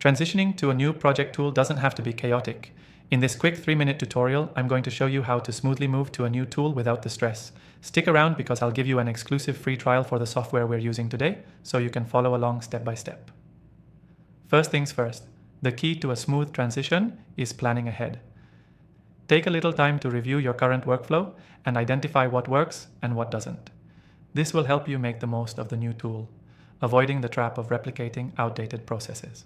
Transitioning to a new project tool doesn't have to be chaotic. In this quick 3-minute tutorial, I'm going to show you how to smoothly move to a new tool without the stress. Stick around because I'll give you an exclusive free trial for the software we're using today, so you can follow along step by step. First things first, the key to a smooth transition is planning ahead. Take a little time to review your current workflow and identify what works and what doesn't. This will help you make the most of the new tool, avoiding the trap of replicating outdated processes.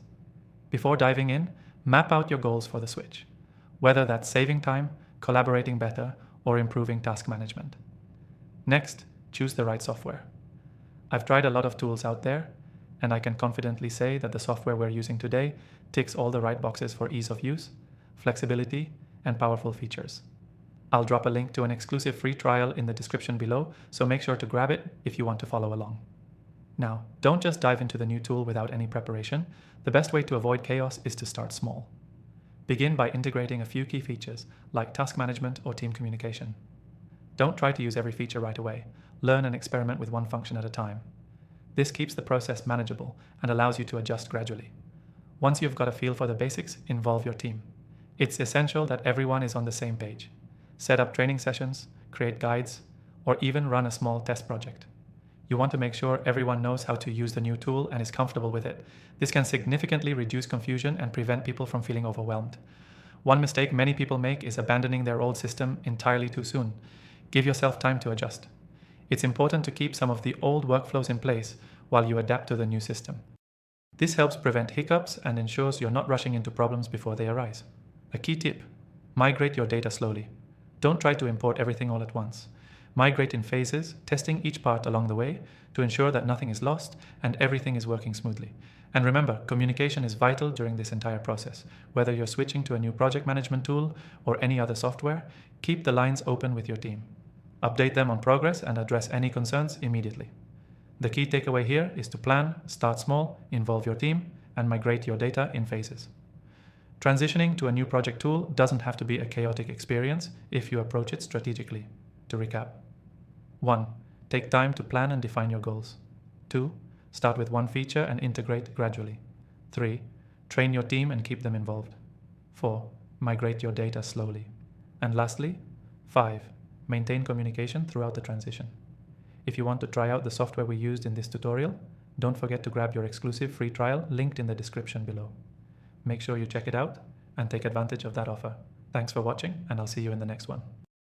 Before diving in, map out your goals for the switch, whether that's saving time, collaborating better, or improving task management. Next, choose the right software. I've tried a lot of tools out there, and I can confidently say that the software we're using today ticks all the right boxes for ease of use, flexibility, and powerful features. I'll drop a link to an exclusive free trial in the description below, so make sure to grab it if you want to follow along. Now, don't just dive into the new tool without any preparation. The best way to avoid chaos is to start small. Begin by integrating a few key features, like task management or team communication. Don't try to use every feature right away. Learn and experiment with one function at a time. This keeps the process manageable and allows you to adjust gradually. Once you've got a feel for the basics, involve your team. It's essential that everyone is on the same page. Set up training sessions, create guides, or even run a small test project. You want to make sure everyone knows how to use the new tool and is comfortable with it. This can significantly reduce confusion and prevent people from feeling overwhelmed. One mistake many people make is abandoning their old system entirely too soon. Give yourself time to adjust. It's important to keep some of the old workflows in place while you adapt to the new system. This helps prevent hiccups and ensures you're not rushing into problems before they arise. A key tip: migrate your data slowly. Don't try to import everything all at once. Migrate in phases, testing each part along the way to ensure that nothing is lost and everything is working smoothly. And remember, communication is vital during this entire process. Whether you're switching to a new project management tool or any other software, keep the lines open with your team. Update them on progress and address any concerns immediately. The key takeaway here is to plan, start small, involve your team, and migrate your data in phases. Transitioning to a new project tool doesn't have to be a chaotic experience if you approach it strategically. To recap: 1. Take time to plan and define your goals. 2. Start with one feature and integrate gradually. 3. Train your team and keep them involved. 4. Migrate your data slowly. And lastly, 5. Maintain communication throughout the transition. If you want to try out the software we used in this tutorial, don't forget to grab your exclusive free trial linked in the description below. Make sure you check it out and take advantage of that offer. Thanks for watching, and I'll see you in the next one.